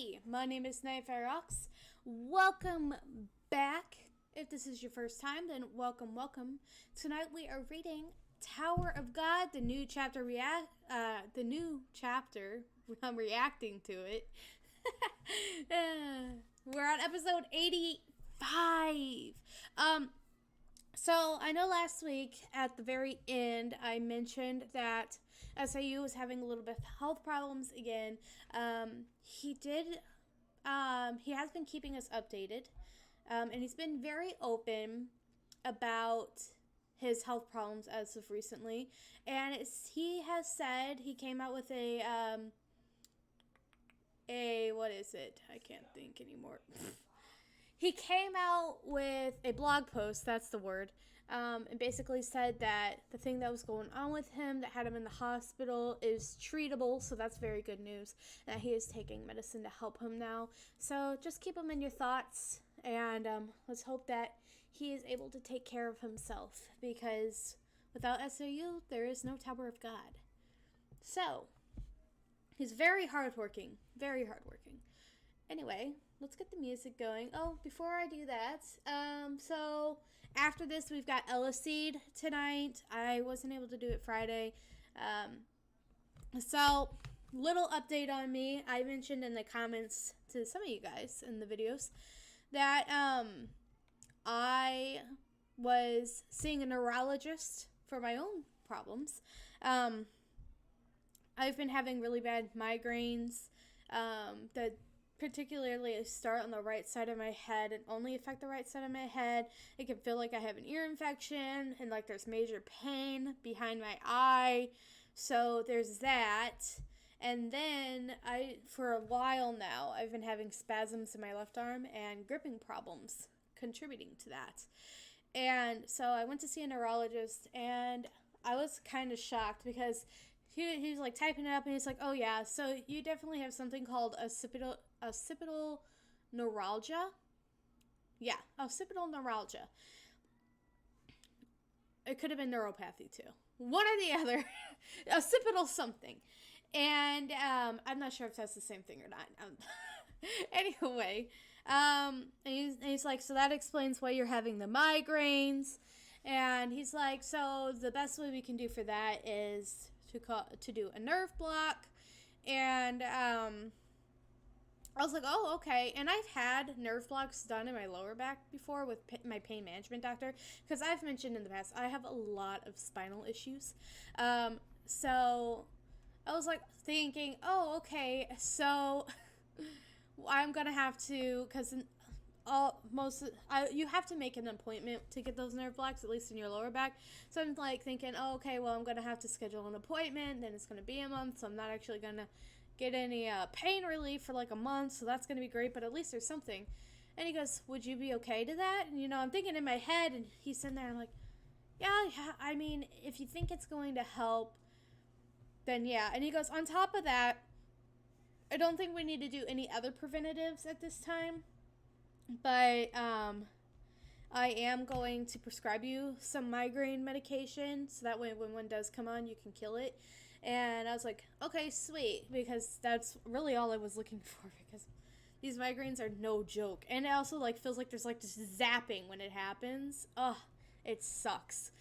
Hey, my name is Night Ferox. Welcome back. If this is your first time, then welcome. Tonight we are reading Tower of God, the new chapter. I'm reacting to it. We're on episode 85. So I know last week at the very end I mentioned that SIU was having a little bit of health problems again. He has been keeping us updated, and he's been very open about his health problems as of recently. And he has said he came out with a what is it? I can't think anymore. He came out with a blog post, that's the word, and basically said that the thing that was going on with him that had him in the hospital is treatable, so that's very good news, that he is taking medicine to help him now. So just keep him in your thoughts, and let's hope that he is able to take care of himself, because without SOU, there is no Tower of God. So, he's very hardworking. Anyway, let's get the music going. Oh, before I do that, so after this, we've got Eleceed tonight. I wasn't able to do it Friday. So, little update on me. I mentioned in the comments to some of you guys in the videos that I was seeing a neurologist for my own problems. I've been having really bad migraines that particularly start on the right side of my head and only affect the right side of my head. It can feel like I have an ear infection and like there's major pain behind my eye. So there's that. And then for a while now, I've been having spasms in my left arm and gripping problems contributing to that. And so I went to see a neurologist, and I was kind of shocked because he was like typing it up, and he's like, oh yeah, so you definitely have something called occipital neuralgia. Yeah, occipital neuralgia. It could have been neuropathy too. One or the other. Occipital something. And I'm not sure if that's the same thing or not. Anyway, and he's like, so that explains why you're having the migraines. And he's like, so the best way we can do for that is to do a nerve block. And I was like, oh, okay. And I've had nerve blocks done in my lower back before with my pain management doctor, because I've mentioned in the past I have a lot of spinal issues. So I was like thinking, oh, okay, so I'm gonna have to, because you have to make an appointment to get those nerve blocks, at least in your lower back. So I'm like thinking, oh, okay, well, I'm gonna have to schedule an appointment, then it's gonna be a month, so I'm not actually gonna get any pain relief for like a month, so that's gonna be great, but at least there's something. And he goes, would you be okay to that? And I'm thinking in my head, and he's sitting there, and I'm like, yeah, I mean, if you think it's going to help, then yeah. And he goes, on top of that, I don't think we need to do any other preventatives at this time, but I am going to prescribe you some migraine medication, so that way when one does come on, you can kill it. And I was like, okay, sweet, because that's really all I was looking for, because these migraines are no joke. And it also feels like there's this zapping when it happens. Ugh, it sucks.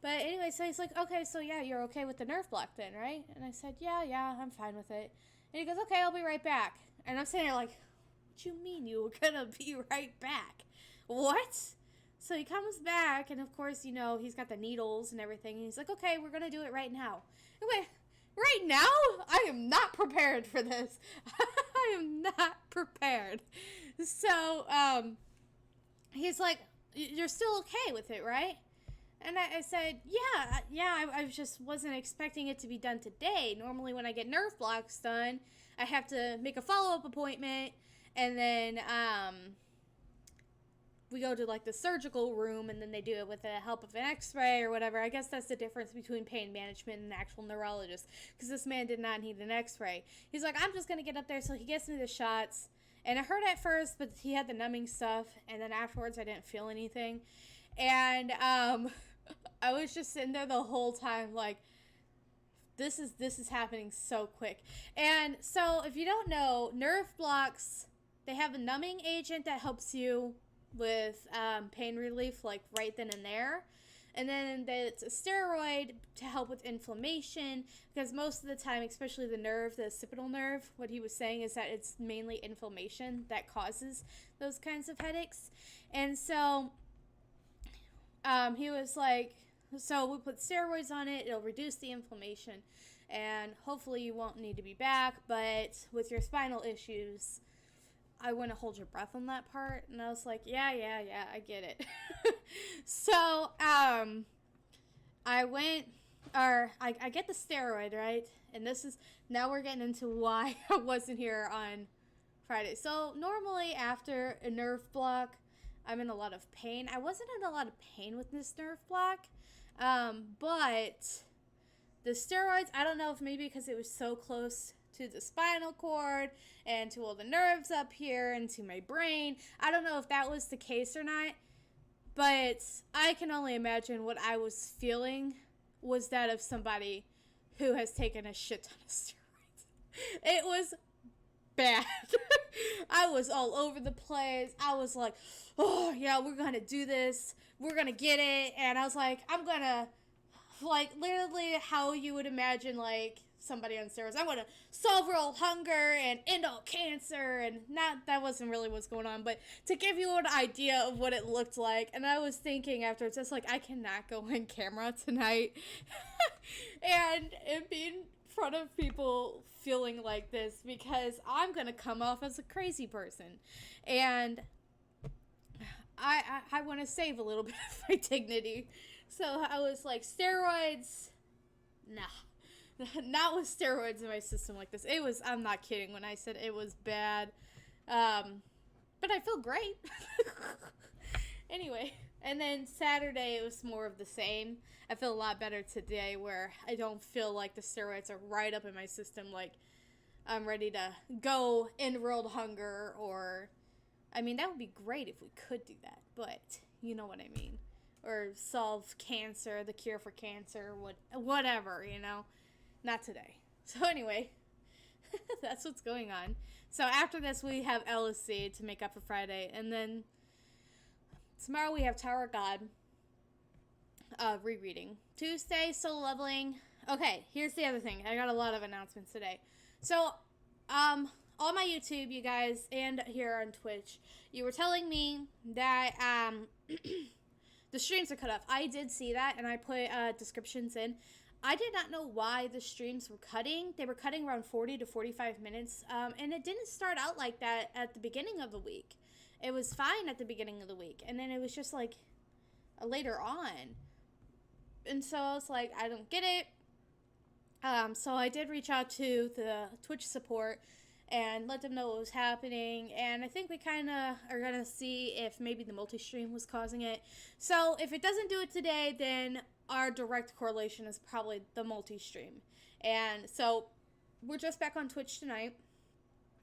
But anyway, so he's like, okay, so yeah, you're okay with the nerve block then, right? And I said, yeah, I'm fine with it. And he goes, okay, I'll be right back. And I'm sitting there like, what you mean you were gonna be right back? What? So he comes back, and of course, he's got the needles and everything. And he's like, okay, we're gonna do it right now. Anyway, right now? I am not prepared for this. I am not prepared. So, he's like, you're still okay with it, right? And I said, yeah, I just wasn't expecting it to be done today. Normally when I get nerve blocks done, I have to make a follow-up appointment, and then we go to the surgical room, and then they do it with the help of an x-ray or whatever. I guess that's the difference between pain management and an actual neurologist, because this man did not need an x-ray. He's like, I'm just going to get up there, so he gets me the shots. And it hurt at first, but he had the numbing stuff, and then afterwards I didn't feel anything. And I was just sitting there the whole time this is happening so quick. And so if you don't know, nerve blocks, they have a numbing agent that helps you with pain relief, like right then and there. And then it's a steroid to help with inflammation, because most of the time, especially the nerve, the occipital nerve, what he was saying is that it's mainly inflammation that causes those kinds of headaches. And so he was like, so we put steroids on it, it'll reduce the inflammation, and hopefully you won't need to be back. But with your spinal issues, I wouldn't hold your breath on that part. And I was like, yeah, I get it. So, I went, or I get the steroid, right? And this is, now we're getting into why I wasn't here on Friday. So, normally after a nerve block, I'm in a lot of pain. I wasn't in a lot of pain with this nerve block. But the steroids, I don't know if maybe because it was so close to the spinal cord and to all the nerves up here and to my brain. I don't know if that was the case or not, but I can only imagine what I was feeling was that of somebody who has taken a shit ton of steroids. It was bad. I was all over the place. I was like, oh yeah, we're gonna do this. We're gonna get it. And I was like, I'm gonna, like, literally how you would imagine, like, somebody on steroids. I'm gonna solve world hunger and end all cancer, and that wasn't really what's going on, but to give you an idea of what it looked like. And I was thinking afterwards, just like, I cannot go on camera tonight and be in front of people feeling like this, because I'm gonna come off as a crazy person, and I want to save a little bit of my dignity. So I was like, steroids, nah. Not with steroids in my system like this. It was, I'm not kidding when I said it was bad. But I feel great. Anyway, and then Saturday it was more of the same. I feel a lot better today, where I don't feel like the steroids are right up in my system, like I'm ready to go end world hunger, or, I mean, that would be great if we could do that, but you know what I mean. Or solve cancer, the cure for cancer, whatever, you know. Not today. So anyway, that's what's going on. So after this, we have Eleceed to make up for Friday. And then tomorrow we have Tower of God rereading. Tuesday, solo leveling. Okay, here's the other thing. I got a lot of announcements today. So, on my YouTube, you guys, and here on Twitch, you were telling me that the streams are cut off. I did see that, and I put descriptions in. I did not know why the streams were cutting. They were cutting around 40 to 45 minutes, and it didn't start out like that at the beginning of the week. It was fine at the beginning of the week, and then it was just like later on. And so I was like, I don't get it. So I did reach out to the Twitch support and let them know what was happening, and I think we kind of are going to see if maybe the multi-stream was causing it. So if it doesn't do it today, then our direct correlation is probably the multi-stream. And so we're just back on Twitch tonight.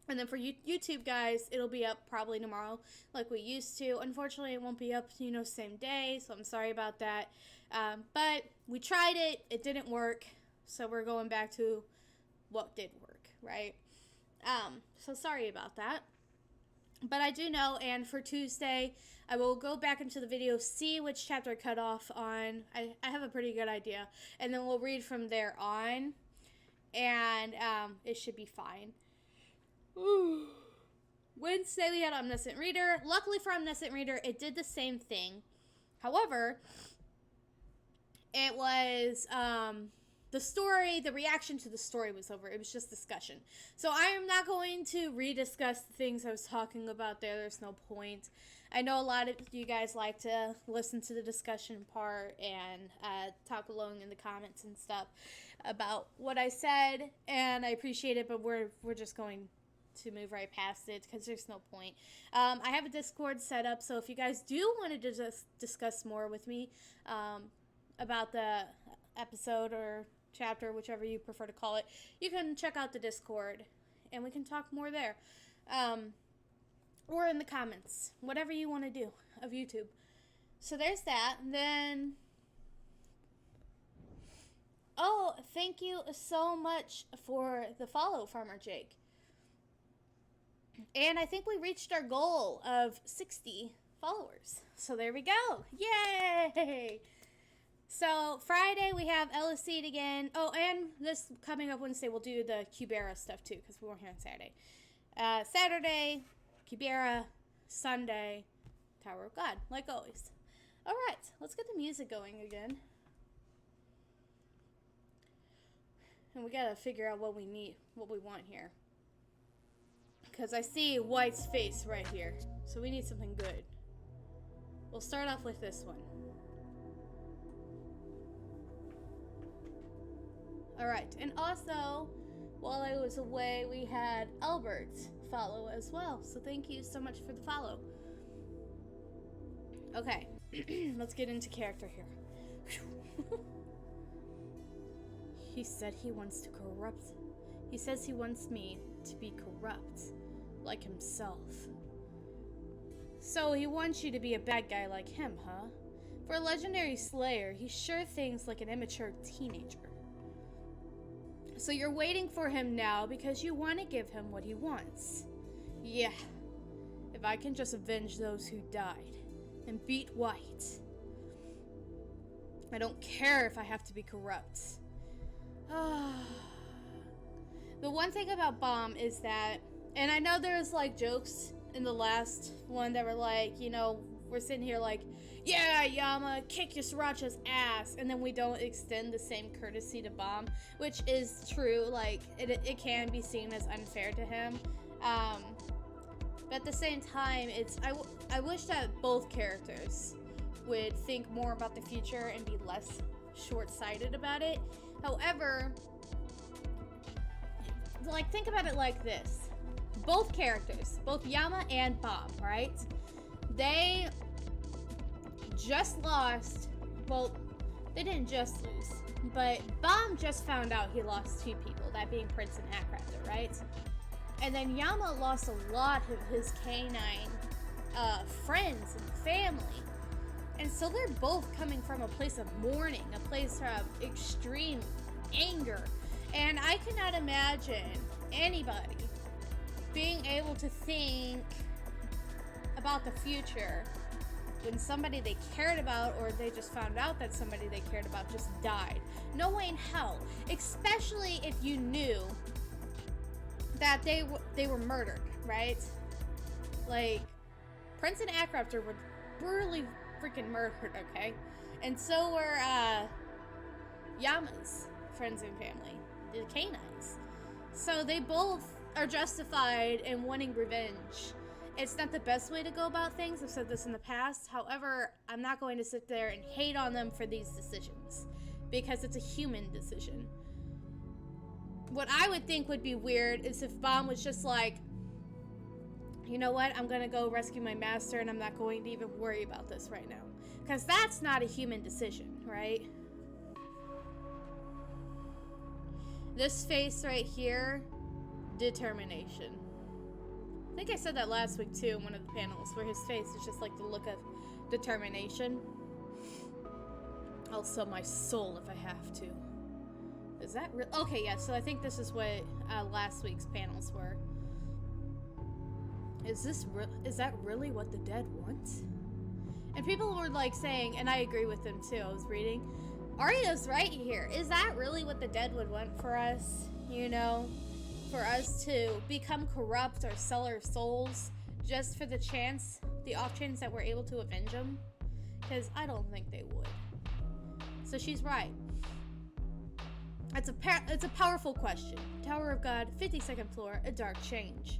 And then for YouTube, guys, it'll be up probably tomorrow like we used to. Unfortunately, it won't be up, same day, so I'm sorry about that. But we tried it. It didn't work. So we're going back to what did work, right? So sorry about that. But I do know, and for Tuesday, I will go back into the video, see which chapter I cut off on. I have a pretty good idea. And then we'll read from there on. And it should be fine. Ooh. Wednesday, we had Omniscient Reader. Luckily for Omniscient Reader, it did the same thing. However, it was... the reaction to the story was over. It was just discussion. So I am not going to rediscuss the things I was talking about there. There's no point. I know a lot of you guys like to listen to the discussion part and talk along in the comments and stuff about what I said, and I appreciate it, but we're just going to move right past it because there's no point. I have a Discord set up, so if you guys do want to just discuss more with me about the episode or chapter, whichever you prefer to call it, you can check out the Discord and we can talk more there, or in the comments, whatever you want to do of YouTube. So there's that. And then thank you so much for the follow, Farmer Jake. And I think we reached our goal of 60 followers. So there we go. Yay! So Friday we have Eleceed again. Oh, and this coming up Wednesday we'll do the Kubera stuff too, because we weren't here on Saturday. Saturday, Kubera. Sunday, Tower of God, like always. Alright, let's get the music going again. And we gotta figure out what we need, what we want here. Because I see White's face right here. So we need something good. We'll start off with this one. Alright, and also, while I was away, we had Albert follow as well. So thank you so much for the follow. Okay, let's get into character here. He said he wants to corrupt. He says he wants me to be corrupt, like himself. So he wants you to be a bad guy like him, huh? For a legendary slayer, he sure thinks like an immature teenager. So you're waiting for him now because you want to give him what he wants. Yeah. If I can just avenge those who died and beat White. I don't care if I have to be corrupt. The one thing about Bomb is that, and I know there's like jokes in the last one that were like, you know, we're sitting here like, yeah, Yama, kick your Sriracha's ass, and then we don't extend the same courtesy to Bomb, which is true. Like, it can be seen as unfair to him. But at the same time, I wish that both characters would think more about the future and be less short-sighted about it. However, like, think about it like this. Both characters, both Yama and Bomb, right? They just lost, well, they didn't just lose, but Bomb just found out he lost two people, that being Prince and Hatcrafter, right? And then Yama lost a lot of his canine friends and family. And so they're both coming from a place of mourning, a place of extreme anger. And I cannot imagine anybody being able to think about the future when somebody they cared about, or they just found out that somebody they cared about just died. No way in hell. Especially if you knew that they were murdered, right? Like, Prince and Hatcrafter were brutally freaking murdered, okay? And so were Yama's friends and family, the canines. So they both are justified in wanting revenge. It's not the best way to go about things. I've said this in the past. However, I'm not going to sit there and hate on them for these decisions, because it's a human decision. What I would think would be weird is if Bomb was just like, you know what, I'm gonna go rescue my master and I'm not going to even worry about this right now. Because that's not a human decision, right? This face right here, determination. I think I said that last week too in one of the panels, where his face is just like the look of determination. I'll sell my soul if I have to. Is that real? Okay, yeah, so I think this is what last week's panels were. Is that really what the dead want? And people were like saying, and I agree with them too, I was reading, Aria's right here. Is that really what the dead would want for us? You know? For us to become corrupt or sell our souls just for the off chance that we're able to avenge them? Because I don't think they would. So she's right. It's a powerful question. Tower of God, 52nd floor, a dark change.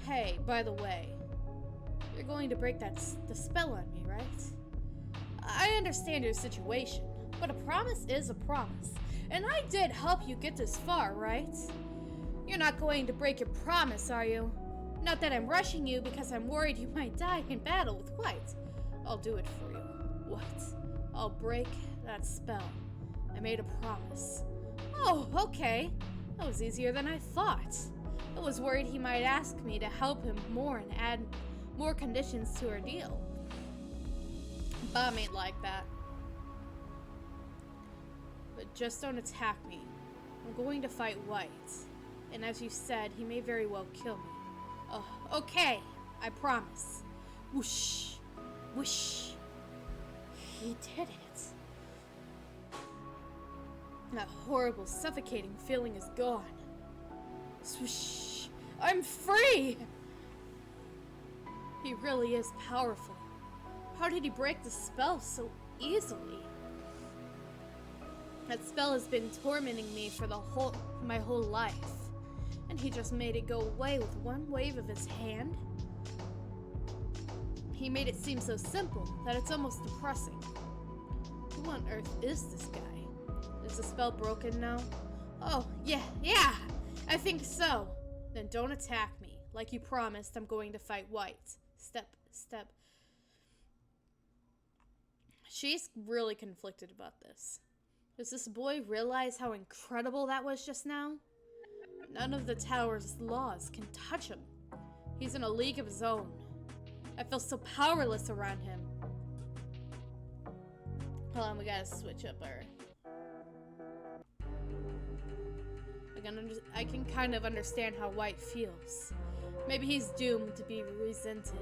Hey, by the way, you're going to break the spell on me, right? I understand your situation, but a promise is a promise. And I did help you get this far, right? You're not going to break your promise, are you? Not that I'm rushing you because I'm worried you might die in battle with White. I'll do it for you. What? I'll break that spell. I made a promise. Oh, okay. That was easier than I thought. I was worried he might ask me to help him more and add more conditions to our deal. Bomb ain't like that. But just don't attack me. I'm going to fight White. And as you said, he may very well kill me. Okay, I promise. Whoosh. Whoosh. He did it. That horrible, suffocating feeling is gone. Swoosh. I'm free! He really is powerful. How did he break the spell so easily? That spell has been tormenting me for my whole life. And he just made it go away with one wave of his hand? He made it seem so simple that it's almost depressing. Who on earth is this guy? Is the spell broken now? Oh, yeah, I think so. Then don't attack me. Like you promised, I'm going to fight White. Step. She's really conflicted about this. Does this boy realize how incredible that was just now? None of the tower's laws can touch him. He's in a league of his own. I feel so powerless around him. Hold on, we gotta switch up our... I can kind of understand how White feels. Maybe he's doomed to be resented.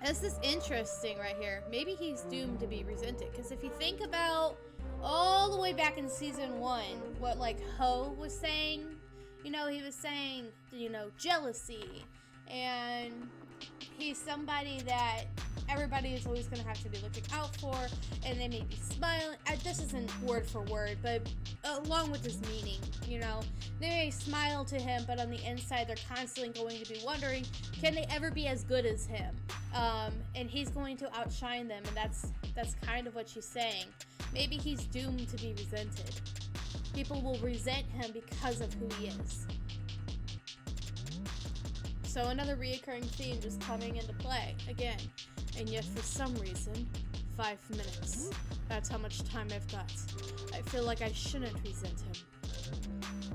This is interesting right here. Maybe he's doomed to be resented. Because if you think about all the way back in season 1, what like Ho was saying, he was saying, jealousy. And he's somebody that everybody is always going to have to be looking out for, and they may be smiling. This isn't word for word, but along with his meaning, they may smile to him, but on the inside, they're constantly going to be wondering, can they ever be as good as him? And he's going to outshine them, and that's kind of what she's saying. Maybe he's doomed to be resented. People will resent him because of who he is. So another reoccurring theme just coming into play again. And yet for some reason, 5 minutes. That's how much time I've got. I feel like I shouldn't resent him.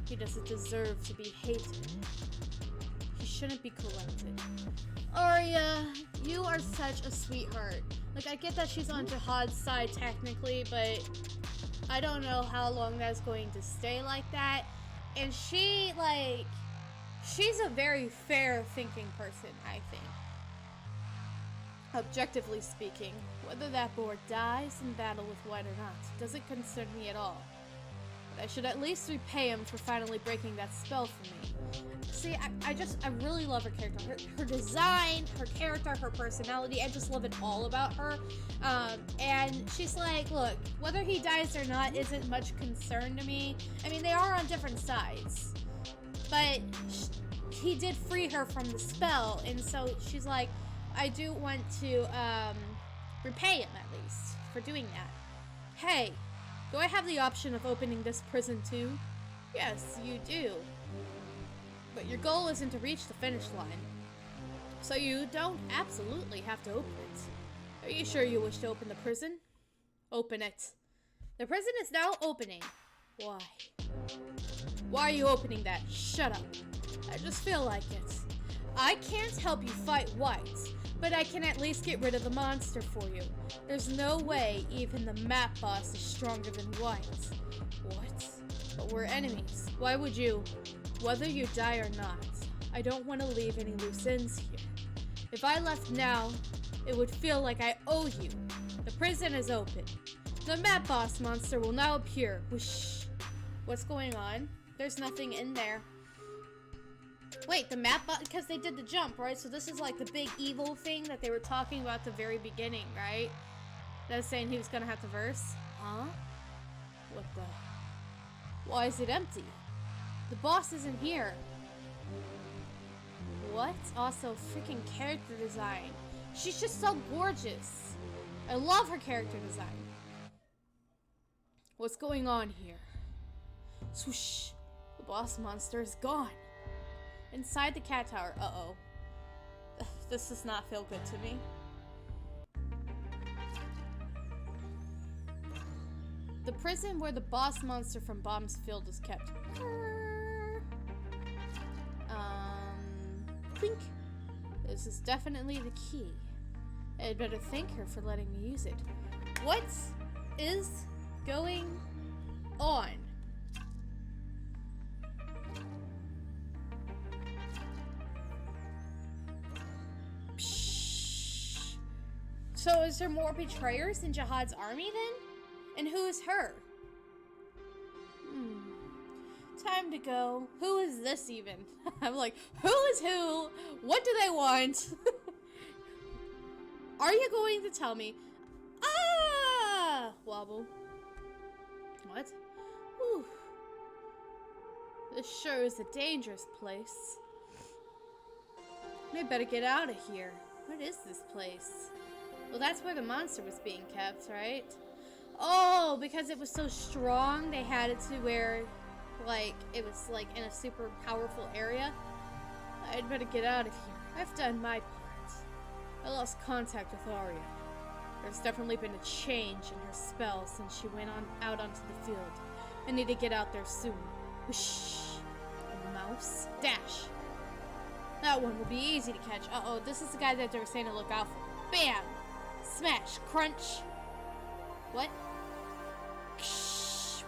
He doesn't deserve to be hated. He shouldn't be corrupted. Aria, you are such a sweetheart. Like, I get that she's on Jihad's side technically, but I don't know how long that's going to stay like that. And she's a very fair-thinking person, I think. Objectively speaking, whether that board dies in battle with White or not doesn't concern me at all. But I should at least repay him for finally breaking that spell for me. See, I really love her character. Her design, her character, her personality, I just love it all about her. And she's like, look, whether he dies or not isn't much concern to me. I mean, they are on different sides. But he did free her from the spell, and so she's like, I do want to repay him at least for doing that. Hey, do I have the option of opening this prison too? Yes, you do. But your goal isn't to reach the finish line. So you don't absolutely have to open it. Are you sure you wish to open the prison? Open it. The prison is now opening. Why? Why are you opening that? Shut up. I just feel like it. I can't help you fight White, but I can at least get rid of the monster for you. There's no way even the map boss is stronger than White. What? But we're enemies. Why would you? Whether you die or not, I don't want to leave any loose ends here. If I left now, it would feel like I owe you. The prison is open. The map boss monster will now appear. Whoosh. What's going on? There's nothing in there. Wait, the map button, because they did the jump, right? So this is like the big evil thing that they were talking about at the very beginning, right? That was saying he was gonna have to verse. Huh? What the? Why is it empty? The boss isn't here. What? Also, freaking character design. She's just so gorgeous. I love her character design. What's going on here? Swoosh. The boss monster is gone. Inside the cat tower. Uh-oh. This does not feel good to me. The prison where the boss monster from Bomb's Field is kept. Clink. This is definitely the key. I'd better thank her for letting me use it. What is going on? Psh. So is there more betrayers in Jihad's army then? And who is her? Time to go. Who is this even? I'm like, who is who? What do they want? Are you going to tell me? Ah! Wobble. What? Whew. This sure is a dangerous place. We better get out of here. What is this place? Well, that's where the monster was being kept, right? Oh, because it was so strong, they had it to where, like, it was, like, in a super powerful area. I'd better get out of here. I've done my part. I lost contact with Aria. There's definitely been a change in her spell since she went out onto the field. I need to get out there soon. Whoosh. A mouse. Dash. That one will be easy to catch. Uh-oh, this is the guy that they were saying to look out for. Bam! Smash. Crunch. What?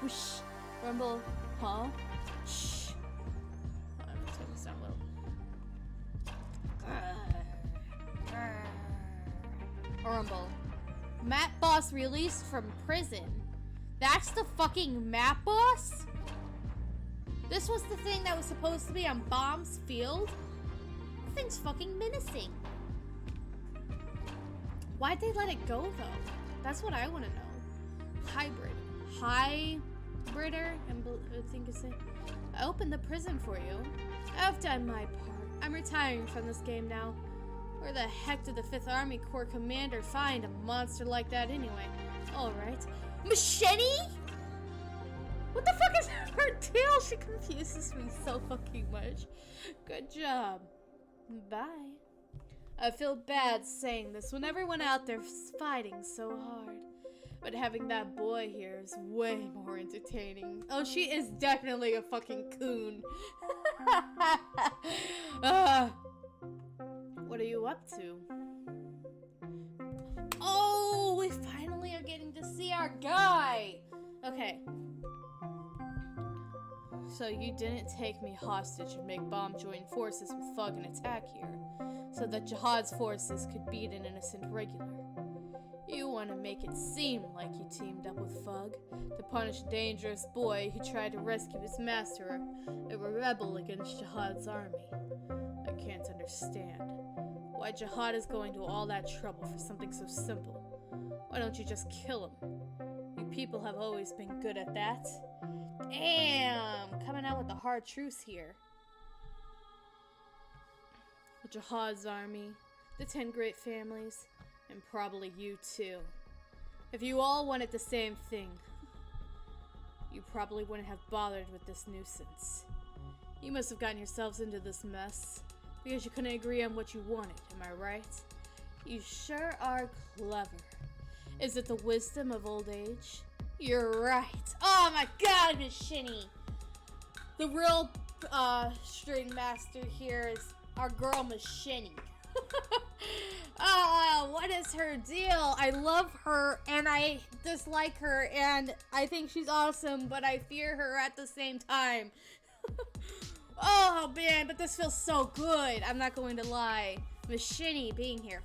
Whoosh. Rumble. Huh? Shh. I'm gonna turn this down a little. Rumble. Map boss released from prison. That's the fucking map boss? This was the thing that was supposed to be on Bomb's field? That thing's fucking menacing. Why'd they let it go, though? That's what I want to know. Hybrid. Hybrider? I think it's it. I opened the prison for you. I've done my part. I'm retiring from this game now. Where the heck did the 5th Army Corps commander find a monster like that anyway? Alright. Machini? What the fuck is her deal? She confuses me so fucking much. Good job. Bye. I feel bad saying this when everyone out there's fighting so hard. But having that boy here is way more entertaining. Oh, she is definitely a fucking coon. What are you up to? Oh, we finally are getting to see our guy. Okay. So you didn't take me hostage and make Bomb join forces with Thug and attack here, so that Jihad's forces could beat an innocent regular. You want to make it seem like you teamed up with Thug to punish a dangerous boy who tried to rescue his master, a rebel against Jihad's army. I can't understand why Jihad is going to all that trouble for something so simple. Why don't you just kill him? You people have always been good at that. Damn! Coming out with the hard truths here. Jihad's army, the 10 great families, and probably you too. If you all wanted the same thing, you probably wouldn't have bothered with this nuisance. You must have gotten yourselves into this mess because you couldn't agree on what you wanted, am I right? You sure are clever. Is it the wisdom of old age? You're right. Oh my god, Machini! The real string master here is our girl Machini. What is her deal? I love her and I dislike her and I think she's awesome, but I fear her at the same time. Oh man, but this feels so good. I'm not going to lie. Machini being here.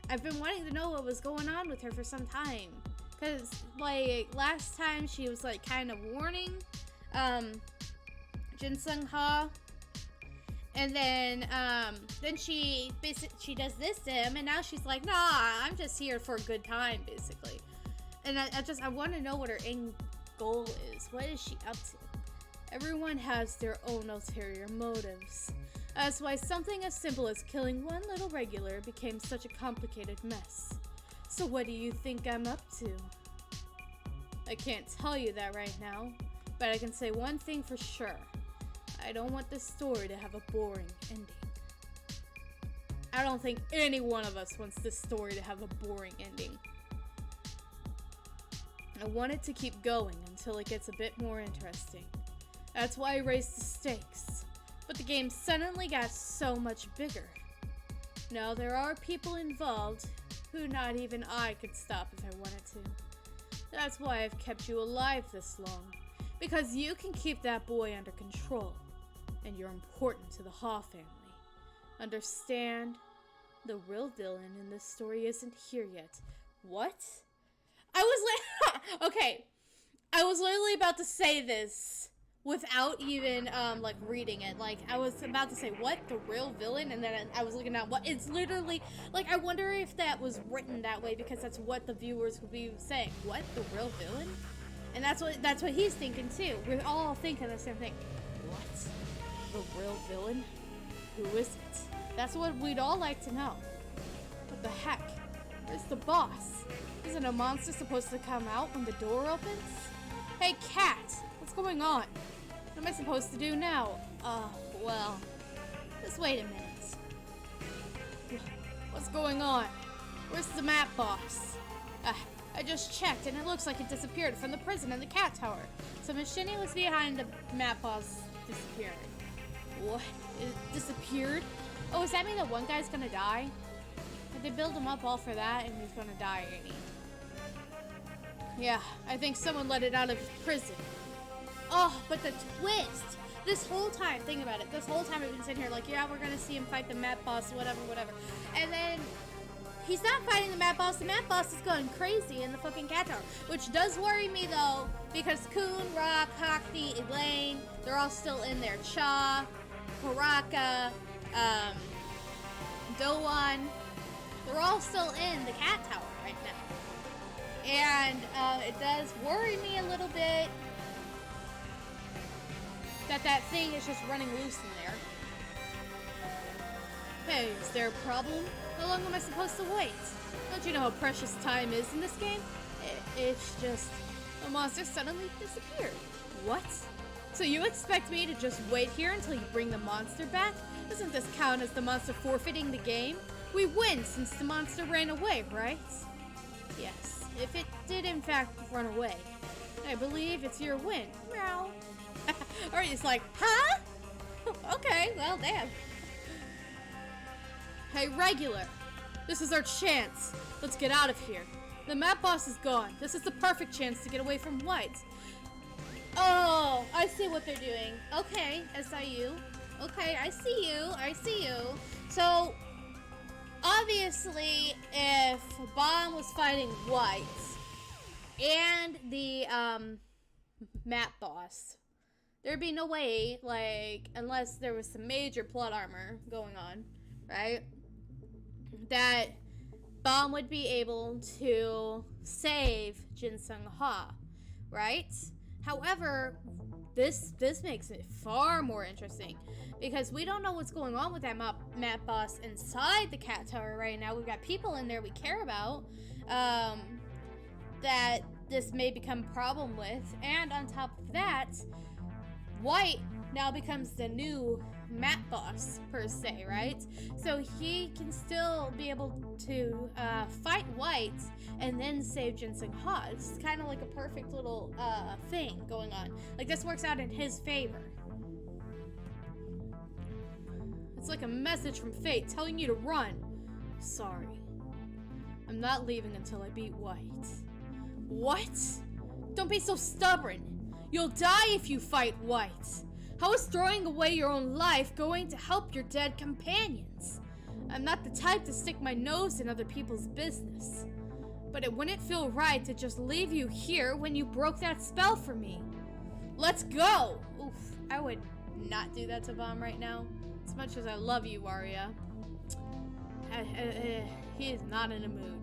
I've been wanting to know what was going on with her for some time. Because, like, last time she was, like, kind of warning Jin Sung Ha. And then she does this to him, and now she's like, nah, I'm just here for a good time, basically. And I want to know what her end goal is. What is she up to? Everyone has their own ulterior motives. That's why something as simple as killing one little regular became such a complicated mess. So what do you think I'm up to? I can't tell you that right now, but I can say one thing for sure. I don't want this story to have a boring ending. I don't think any one of us wants this story to have a boring ending. I want it to keep going until it gets a bit more interesting. That's why I raised the stakes. But the game suddenly got so much bigger. Now there are people involved who not even I could stop if I wanted to. That's why I've kept you alive this long. Because you can keep that boy under control. And you're important to the Ha family. Understand? The real villain in this story isn't here yet. What? I was like, okay. I was literally about to say this without even, like, reading it. Like, I was about to say, what? The real villain? And then I was looking at what? It's literally, like, I wonder if that was written that way because that's what the viewers would be saying. What? The real villain? And that's what he's thinking, too. We're all thinking the same thing. What? The real villain? Who is it? That's what we'd all like to know. What the heck? Where's the boss? Isn't a monster supposed to come out when the door opens? Hey, cat! What's going on? What am I supposed to do now? Well, just wait a minute. What's going on? Where's the map boss? I just checked and it looks like it disappeared from the prison in the cat tower. So Machini was behind the map boss disappearing. What? It disappeared? Oh, does that mean that one guy's gonna die? Did they build him up all for that and he's gonna die, ain't he? Yeah, I think someone let it out of prison. Oh, but the twist! This whole time, think about it, this whole time I've been sitting here like, yeah, we're gonna see him fight the map boss, whatever. And then, he's not fighting the map boss is going crazy in the fucking cat tower. Which does worry me though, because Kun, Rock, Hockney, Elaine, they're all still in there. Cha, Karaka, Doan, they're all still in the cat tower right now. And it does worry me a little bit that thing is just running loose in there. Hey, is there a problem? How long am I supposed to wait? Don't you know how precious time is in this game? It's just, the monster suddenly disappeared. What? So you expect me to just wait here until you bring the monster back? Doesn't this count as the monster forfeiting the game? We win since the monster ran away, right? Yes, if it did in fact run away, I believe it's your win. Meow. Or he's like, huh? Okay, well, damn. Hey, regular. This is our chance. Let's get out of here. The map boss is gone. This is the perfect chance to get away from White. Oh, I see what they're doing. Okay, SIU. Okay, I see you. So, obviously, if Bomb was fighting White and the map boss, there'd be no way, like, unless there was some major plot armor going on, right? That Bomb would be able to save Jinsung Ha, right? However, this makes it far more interesting because we don't know what's going on with that map boss inside the cat tower right now. We've got people in there we care about that this may become a problem with, and on top of that, White now becomes the new map boss per se, right? So he can still be able to fight White and then save Jinsung Ha. It's kind of like a perfect little thing going on. Like, this works out in his favor. It's like a message from fate telling you to run. Sorry. I'm not leaving until I beat White. What? Don't be so stubborn. You'll die if you fight White. How is throwing away your own life going to help your dead companions? I'm not the type to stick my nose in other people's business. But it wouldn't feel right to just leave you here when you broke that spell for me. Let's go! Oof, I would not do that to Bomb right now. As much as I love you, Aria. He is not in a mood.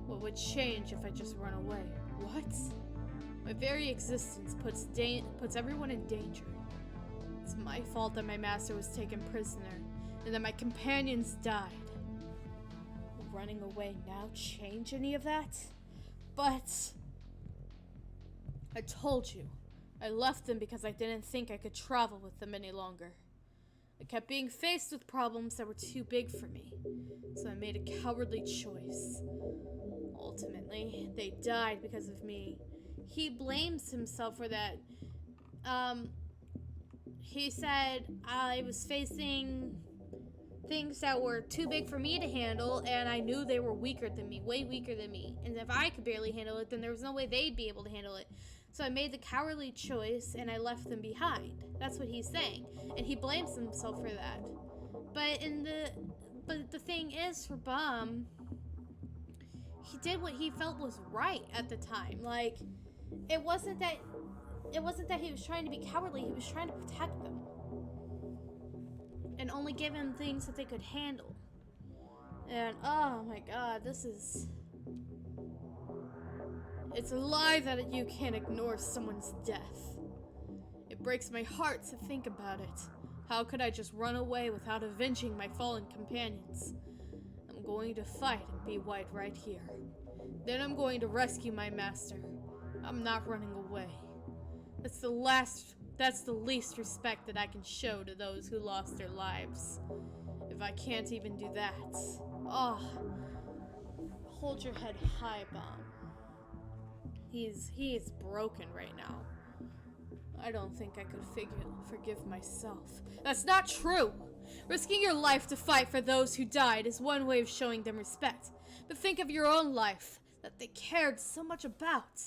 What would change if I just run away? What? My very existence puts everyone in danger. It's my fault that my master was taken prisoner, and that my companions died. Will running away now change any of that? But I told you, I left them because I didn't think I could travel with them any longer. I kept being faced with problems that were too big for me, so I made a cowardly choice. Ultimately, they died because of me. He blames himself for that. He said I was facing things that were too big for me to handle, and I knew they were weaker than me, way weaker than me. And if I could barely handle it, then there was no way they'd be able to handle it. So I made the cowardly choice, and I left them behind. That's what he's saying, and he blames himself for that. But the thing is, for Bum, he did what he felt was right at the time. Like, it wasn't that he was trying to be cowardly. He was trying to protect them and only give them things that they could handle. And oh my god, it's a lie that you can't ignore someone's death. It breaks my heart to think about it. How could I just run away without avenging my fallen companions? I'm going to fight and be white right here. Then I'm going to rescue my master. I'm not running away. That's the least respect that I can show to those who lost their lives. If I can't even do that. Oh. Hold your head high, Bum. He is broken right now. I don't think I could forgive myself. That's not true! Risking your life to fight for those who died is one way of showing them respect. But think of your own life, that they cared so much about.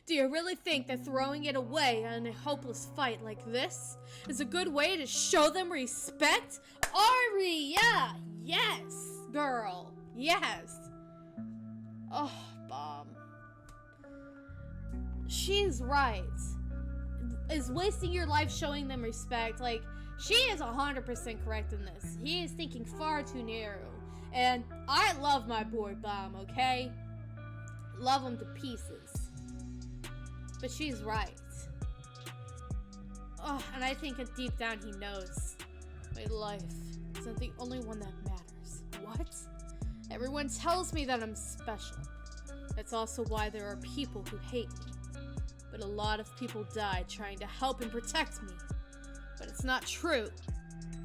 Do you really think that throwing it away in a hopeless fight like this is a good way to show them respect? Aria! Yes, girl. Yes. Oh, Bob. She's right. Is wasting your life showing them respect? Like, she is 100% correct in this. He is thinking far too narrow. And I love my boy Bomb, okay? Love him to pieces. But she's right. Oh, and I think deep down he knows my life isn't the only one that matters. What? Everyone tells me that I'm special. That's also why there are people who hate me. But a lot of people died trying to help and protect me. But it's not true.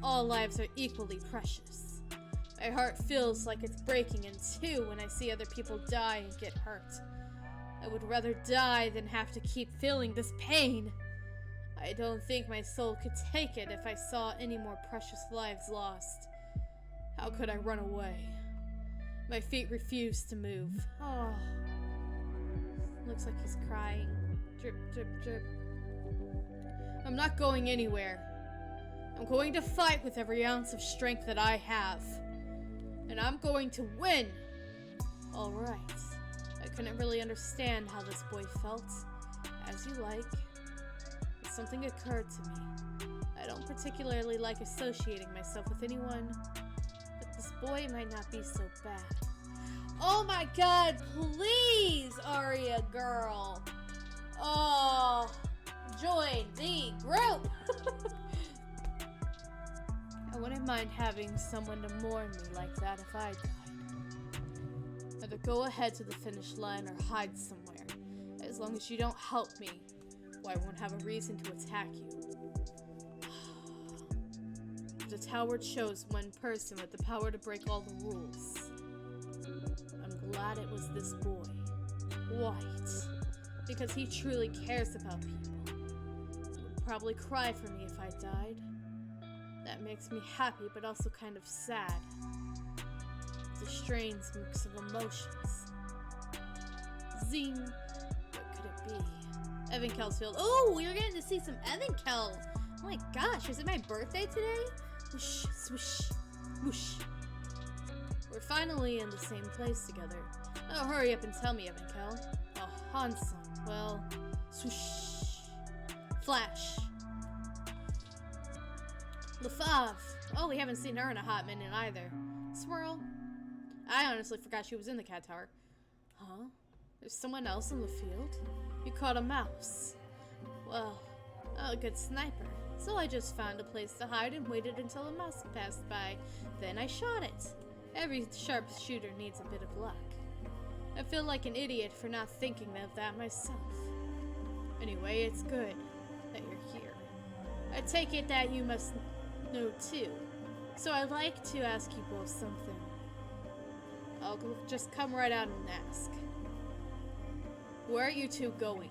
All lives are equally precious. My heart feels like it's breaking in two when I see other people die and get hurt. I would rather die than have to keep feeling this pain. I don't think my soul could take it if I saw any more precious lives lost. How could I run away? My feet refuse to move. Oh. Looks like he's crying. Drip, drip, drip. I'm not going anywhere. I'm going to fight with every ounce of strength that I have. And I'm going to win! Alright. I couldn't really understand how this boy felt. As you like. But something occurred to me. I don't particularly like associating myself with anyone. But this boy might not be so bad. Oh my god, please, Aria girl! Oh, join the group! I wouldn't mind having someone to mourn me like that if I died. Either go ahead to the finish line or hide somewhere. As long as you don't help me, well, I won't have a reason to attack you. The tower chose one person with the power to break all the rules. I'm glad it was this boy. White. Because he truly cares about people. He would probably cry for me if I died. That makes me happy, but also kind of sad. It's a strange mix of emotions. Zing! What could it be? Evan Kell's field. Oh, we're getting to see some Evan Kell! Oh my gosh, is it my birthday today? Whoosh, swoosh, whoosh. We're finally in the same place together. Oh, hurry up and tell me, Evan Kell. Oh, Hanson. Well, swoosh. Flash. LaFave. Oh, we haven't seen her in a hot minute either. Swirl. I honestly forgot she was in the cat tower. Huh? There's someone else in the field? You caught a mouse. Well, a good sniper. So I just found a place to hide and waited until a mouse passed by. Then I shot it. Every sharpshooter needs a bit of luck. I feel like an idiot for not thinking of that myself. Anyway, it's good that you're here. I take it that you must know too. So I'd like to ask you both something. I'll just come right out and ask. Where are you two going?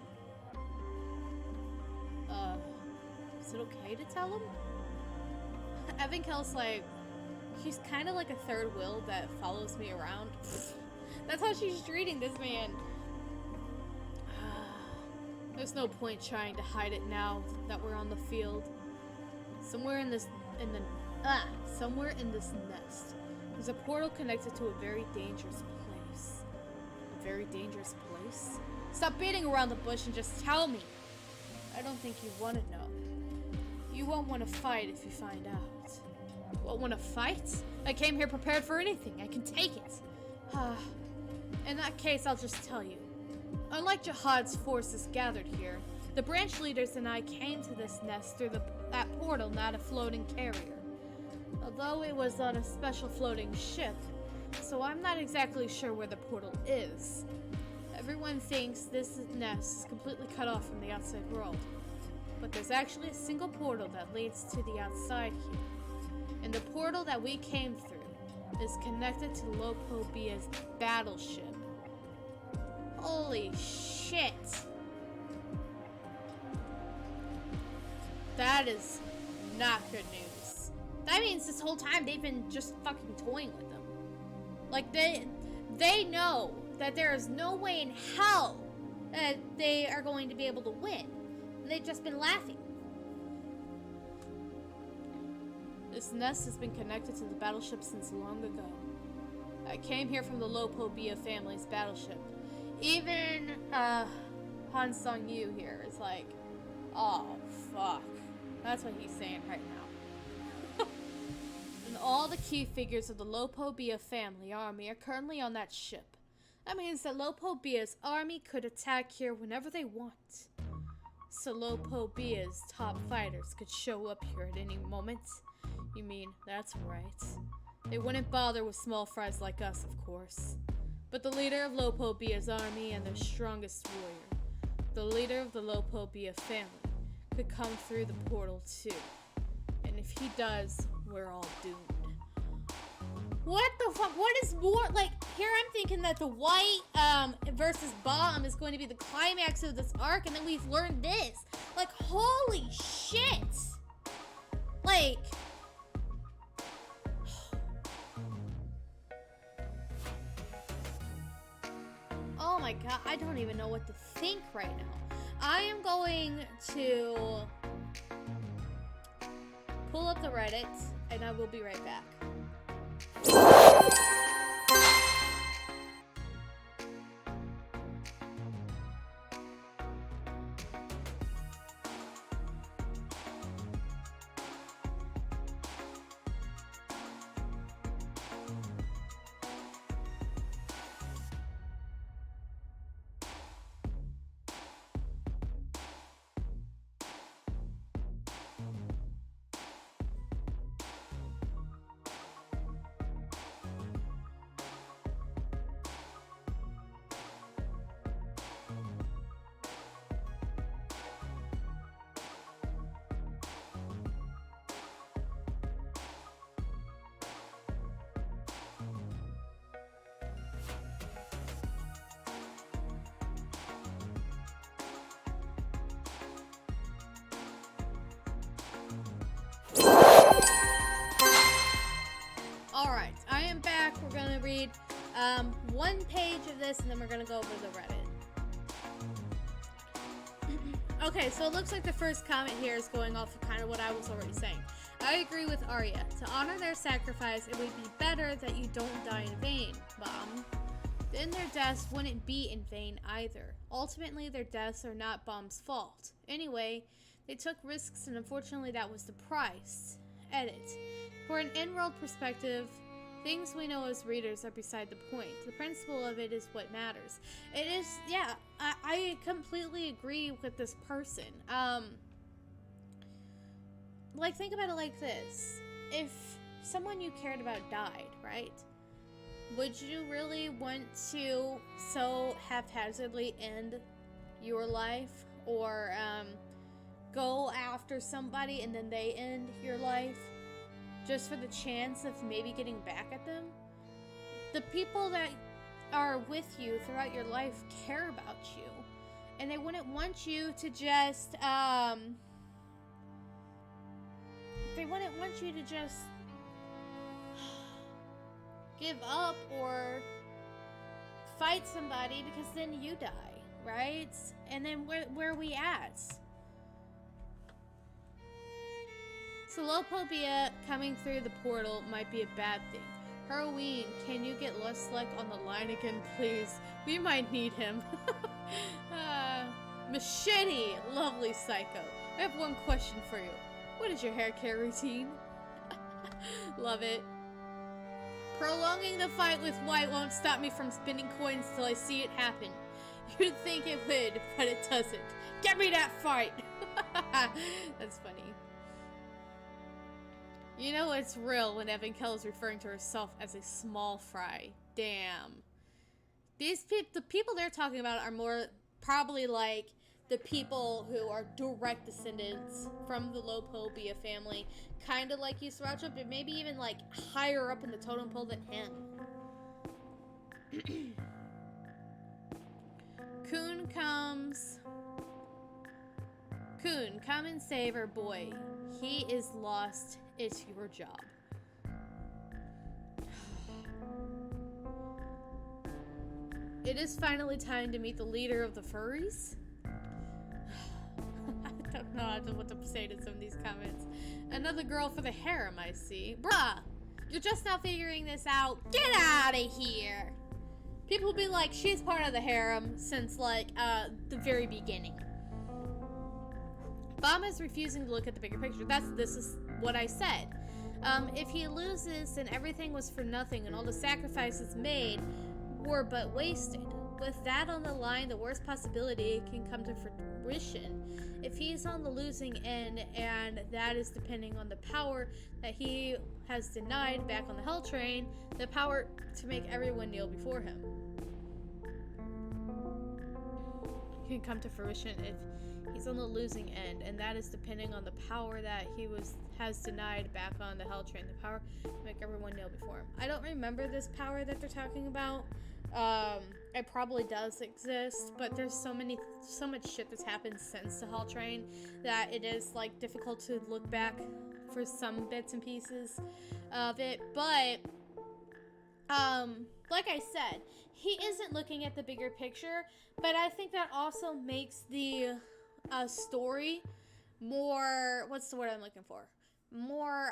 Is it okay to tell him? Evan Kell's like, She's kind of like a third wheel that follows me around. That's how she's treating this man. There's no point trying to hide it now that we're on the field. Somewhere in this nest, there's a portal connected to a very dangerous place. A very dangerous place? Stop beating around the bush and just tell me. I don't think you want to know. You won't want to fight if you find out. Won't want to fight? I came here prepared for anything. I can take it. In that case, I'll just tell you. Unlike Jihad's forces gathered here, the branch leaders and I came to this nest through that portal, not a floating carrier. Although it was on a special floating ship, so I'm not exactly sure where the portal is. Everyone thinks this nest is completely cut off from the outside world. But there's actually a single portal that leads to the outside here. And the portal that we came through is connected to Lopobia's battleship. Holy shit. That is not good news. That means this whole time they've been just fucking toying with them. Like, they know that there is no way in hell that they are going to be able to win. They've just been laughing. This nest has been connected to the battleship since long ago. I came here from the Lopobia family's battleship. Even Han Sung-yu here is like, oh fuck. That's what he's saying right now. And all the key figures of the Lopobia family army are currently on that ship. That means that Lopobia's army could attack here whenever they want. So Lopobia's top fighters could show up here at any moment. You mean, that's right. They wouldn't bother with small fries like us, of course. But the leader of Lopobia's army and their strongest warrior, the leader of the Lopobia family, could come through the portal too. And if he does, we're all doomed. What the fuck? What is more? Like, here I'm thinking that the white versus bomb is going to be the climax of this arc, and then we've learned this. Like, holy shit! Like, oh my god, I don't even know what to think right now. I am going to pull up the Reddit, and I will be right back. Alright, I am back. We're going to read one page of this, and then we're going to go over the Reddit. Okay, so it looks like the first comment here is going off of kind of what I was already saying. I agree with Aria. To honor their sacrifice, it would be better that you don't die in vain, Bomb. Then their deaths wouldn't be in vain either. Ultimately, their deaths are not Bomb's fault. Anyway, they took risks, and unfortunately that was the price. Edit. For an in-world perspective, things we know as readers are beside the point. The principle of it is what matters. It is, yeah, I completely agree with this person. Like, think about it like this. If someone you cared about died, right? Would you really want to so haphazardly end your life? Or, go after somebody and then they end your life? Just for the chance of maybe getting back at them? The people that are with you throughout your life care about you. And they wouldn't want you to just, they wouldn't want you to just give up or fight somebody, because then you die, right? And then where are we at? So Lopobia coming through the portal might be a bad thing. Halloween, can you get Lustlek on the line again, please? We might need him. Machini, lovely psycho. I have one question for you. What is your hair care routine? Love it. Prolonging the fight with White won't stop me from spinning coins till I see it happen. You'd think it would, but it doesn't. Get me that fight! That's funny. You know it's real when Evan Kell is referring to herself as a small fry. Damn. The people they're talking about are more probably like the people who are direct descendants from the Lopobia family. Kind of like Yusuracha, but maybe even like higher up in the totem pole than him. Kun comes. Kun, come and save our boy. He is lost. It's your job. It is finally time to meet the leader of the furries. I don't know what to say to some of these comments. Another girl for the harem, I see. Bruh, you're just now figuring this out. Get out of here. People will be like, she's part of the harem since like the very beginning. Bomb is refusing to look at the bigger picture. This is what I said. If he loses, then everything was for nothing, and all the sacrifices made were but wasted. With that on the line, the worst possibility can come to fruition. If he's on the losing end, and that is depending on the power that he has denied back on the Hell Train, the power to make everyone kneel before him can come to fruition if he's on the losing end, and that is depending on the power that he has denied back on the Hell Train. The power to make everyone kneel before him. I don't remember this power that they're talking about. It probably does exist, but there's so much shit that's happened since the Hell Train that it is like difficult to look back for some bits and pieces of it. But like I said, he isn't looking at the bigger picture, but I think that also makes the story more, what's the word I'm looking for? More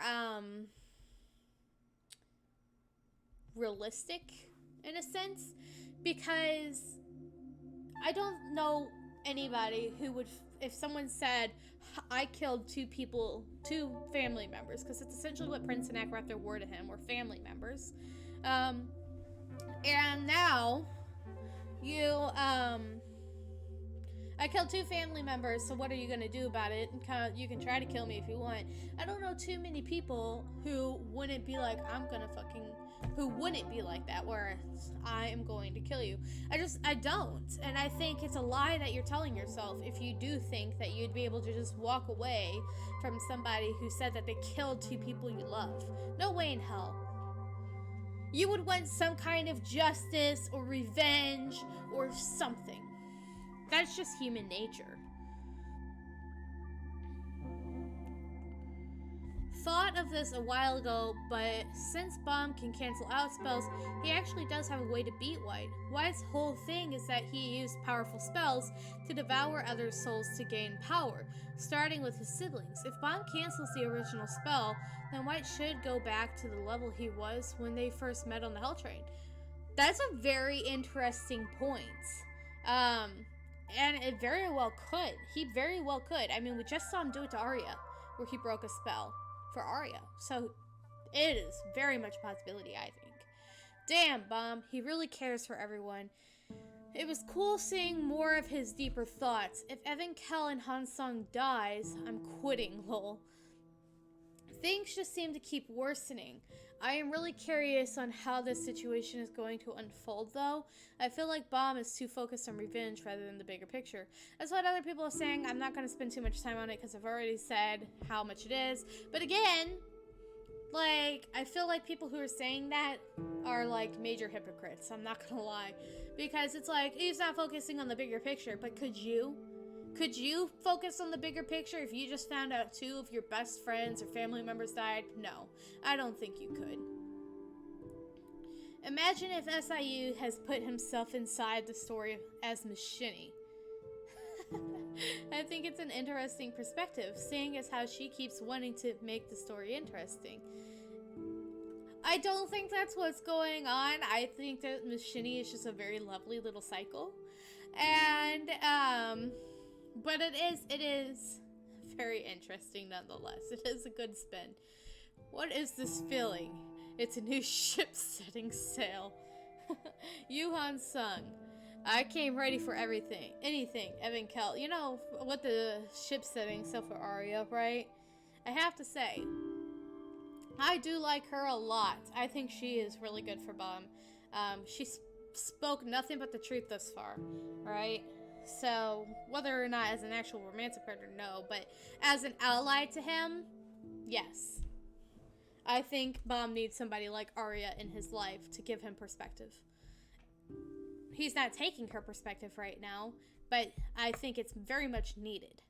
realistic in a sense, because I don't know anybody who would, if someone said, I killed two family members, because it's essentially what Prince and Akrafter were to him, were family members. And now, I killed two family members, so what are you going to do about it? And you can try to kill me if you want. I don't know too many people who wouldn't be like, who wouldn't be like that, where I am going to kill you. I don't. And I think it's a lie that you're telling yourself if you do think that you'd be able to just walk away from somebody who said that they killed two people you love. No way in hell. You would want some kind of justice or revenge or something. That's just human nature. Thought of this a while ago, but since Bomb can cancel out spells, he actually does have a way to beat White. White's whole thing is that he used powerful spells to devour other souls to gain power, starting with his siblings. If Bomb cancels the original spell, then White should go back to the level he was when they first met on the Hell Train. That's a very interesting point. And it very well could. He very well could. I mean, we just saw him do it to Aria, where he broke a spell for Aria. So it is very much a possibility, I think. Damn, Bomb. He really cares for everyone. It was cool seeing more of his deeper thoughts. If Evan Kell and Hansung dies, I'm quitting, lol. Things just seem to keep worsening. I am really curious on how this situation is going to unfold, though. I feel like Bomb is too focused on revenge rather than the bigger picture. That's what other people are saying. I'm not going to spend too much time on it because I've already said how much it is. But again, like, I feel like people who are saying that are, like, major hypocrites. I'm not going to lie. Because it's like, he's not focusing on the bigger picture, but could you? Could you focus on the bigger picture if you just found out two of your best friends or family members died? No, I don't think you could. Imagine if SIU has put himself inside the story as Machini. I think it's an interesting perspective, seeing as how she keeps wanting to make the story interesting. I don't think that's what's going on. I think that Machini is just a very lovely little cycle. And, but it is very interesting nonetheless. It is a good spin. What is this feeling? It's a new ship setting sail. Yuhan Sung. I came ready for everything. Anything. Evan Kell. You know what the ship setting sail for Aria, right? I have to say, I do like her a lot. I think she is really good for Bomb. She spoke nothing but the truth thus far, right? So, whether or not as an actual romantic partner, no. But as an ally to him, yes. I think Bomb needs somebody like Aria in his life to give him perspective. He's not taking her perspective right now, but I think it's very much needed.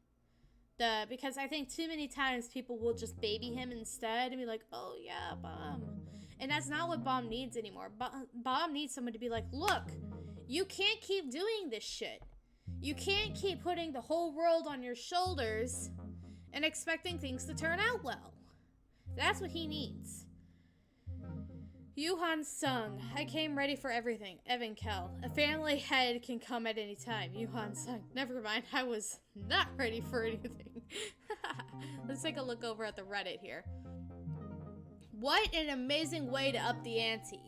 Because I think too many times people will just baby him instead and be like, oh yeah, Bomb. And that's not what Bomb needs anymore. Bomb needs someone to be like, look, you can't keep doing this shit. You can't keep putting the whole world on your shoulders and expecting things to turn out well. That's what he needs. Yuhan Sung. I came ready for everything. Evan Kell. A family head can come at any time. Yuhan Sung. Never mind, I was not ready for anything. Let's take a look over at the Reddit here. What an amazing way to up the ante.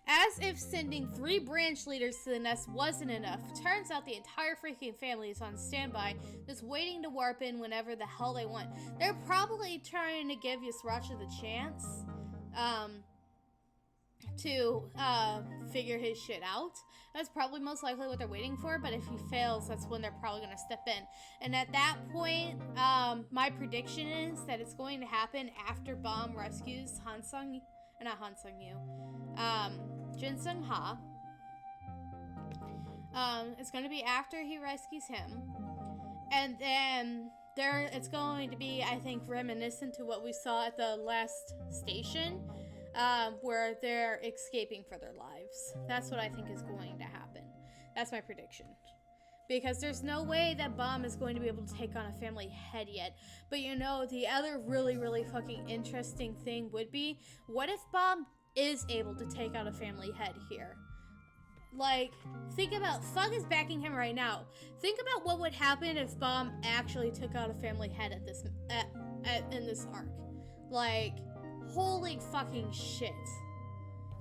As if sending 3 branch leaders to the nest wasn't enough, turns out the entire freaking family is on standby, just waiting to warp in whenever the hell they want. They're probably trying to give Yusracha the chance, to figure his shit out. That's probably most likely what they're waiting for, but if he fails, that's when they're probably going to step in. And at that point, my prediction is that it's going to happen after Bomb rescues Jin Sung Ha. It's going to be after he rescues him. And then it's going to be, I think, reminiscent to what we saw at the last station, where they're escaping for their lives. That's what I think is going to happen. That's my prediction. Because there's no way that Bomb is going to be able to take on a family head yet. But you know, the other really, really fucking interesting thing would be, what if Bomb is able to take out a family head here? Like, think about, Thug is backing him right now. Think about what would happen if Bomb actually took out a family head at this, in this arc. Like, holy fucking shit.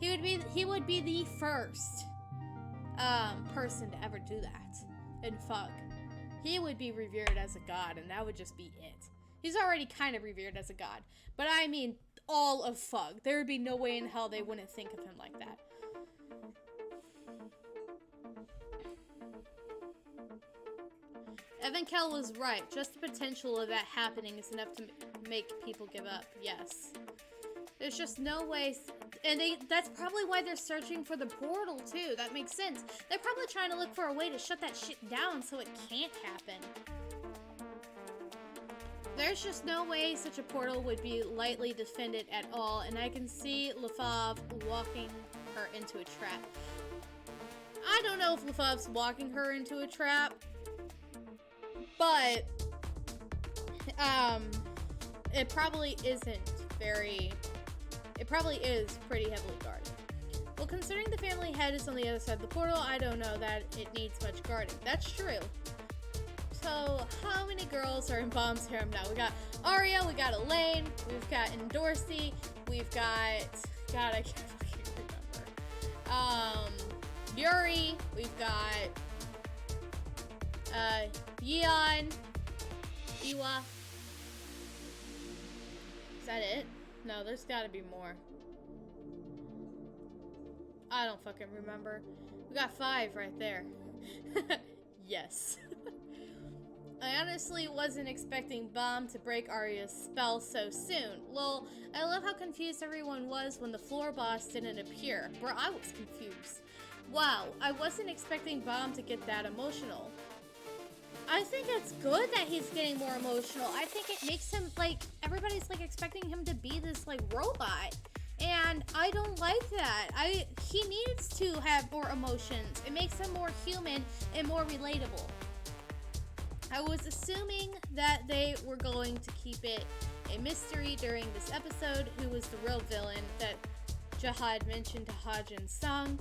He would be the first person to ever do that in Thug. He would be revered as a god, and that would just be it. He's already kind of revered as a god, but I mean all of Thug. There would be no way in hell they wouldn't think of him like that. Evan Kell was right. Just the potential of that happening is enough to make people give up. Yes. There's just no way. And that's probably why they're searching for the portal, too. That makes sense. They're probably trying to look for a way to shut that shit down so it can't happen. There's just no way such a portal would be lightly defended at all. And I can see LaFave walking her into a trap. I don't know if LaFave's walking her into a trap. But, it probably isn't very, it probably is pretty heavily guarded. Well, considering the family head is on the other side of the portal, I don't know that it needs much guarding. That's true. So, how many girls are in Bomb's harem now? We got Aria, we got Elaine, we've got Endorsey, we've got, God, I can't fucking remember. Yuri, we've got, Yeon, Iwa. Is that it? No, there's gotta be more. I don't fucking remember. We got 5 right there. Yes. I honestly wasn't expecting Bomb to break Aria's spell so soon. Lol, I love how confused everyone was when the floor boss didn't appear. Bro, I was confused. Wow, I wasn't expecting Bomb to get that emotional. I think it's good that he's getting more emotional. I think it makes him, like, everybody's, like, expecting him to be this, like, robot. And I don't like that. He needs to have more emotions. It makes him more human and more relatable. I was assuming that they were going to keep it a mystery during this episode who was the real villain that Jihad mentioned to Hajin Sung.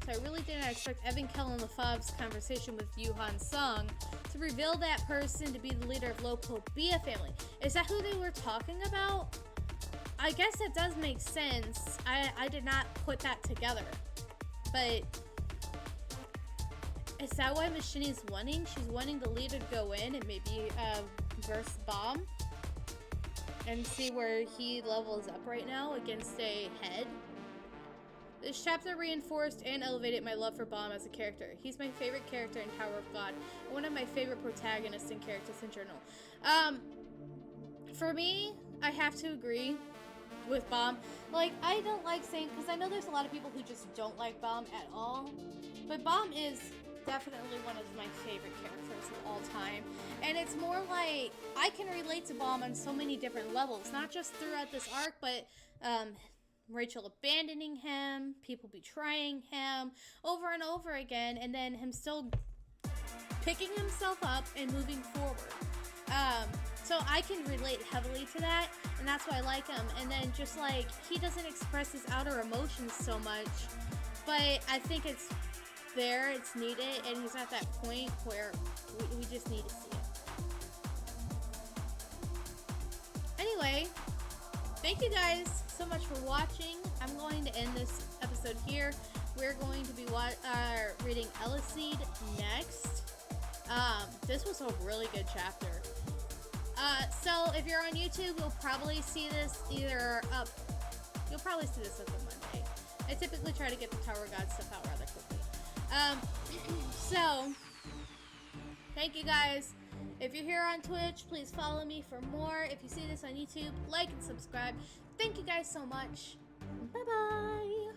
So I really did not expect Evan Kell and LaFave's conversation with Yuhan Sung to reveal that person to be the leader of Lopobia family. Is that who they were talking about? I guess that does make sense. I did not put that together. But is that why Machini's winning? She's wanting the leader to go in and maybe verse Bomb and see where he levels up right now against a head. This chapter reinforced and elevated my love for Bomb as a character. He's my favorite character in Tower of God, and one of my favorite protagonists and characters in general. For me, I have to agree with Bomb. Like, I don't like saying, because I know there's a lot of people who just don't like Bomb at all, but Bomb is definitely one of my favorite characters of all time. And it's more like, I can relate to Bomb on so many different levels, not just throughout this arc, but, Rachel abandoning him, people betraying him over and over again, and then him still picking himself up and moving forward. So I can relate heavily to that, and that's why I like him. And then just like, he doesn't express his outer emotions so much, but I think it's there, it's needed, and he's at that point where we just need to see it. Anyway, thank you guys so much for watching. I'm going to end this episode here. We're going to be reading Eleceed next. This was a really good chapter. So if you're on YouTube, you'll probably see this you'll probably see this up on Monday. I typically try to get the Tower God stuff out rather quickly. So, thank you guys. If you're here on Twitch, please follow me for more. If you see this on YouTube, like and subscribe. Thank you guys so much. Bye-bye.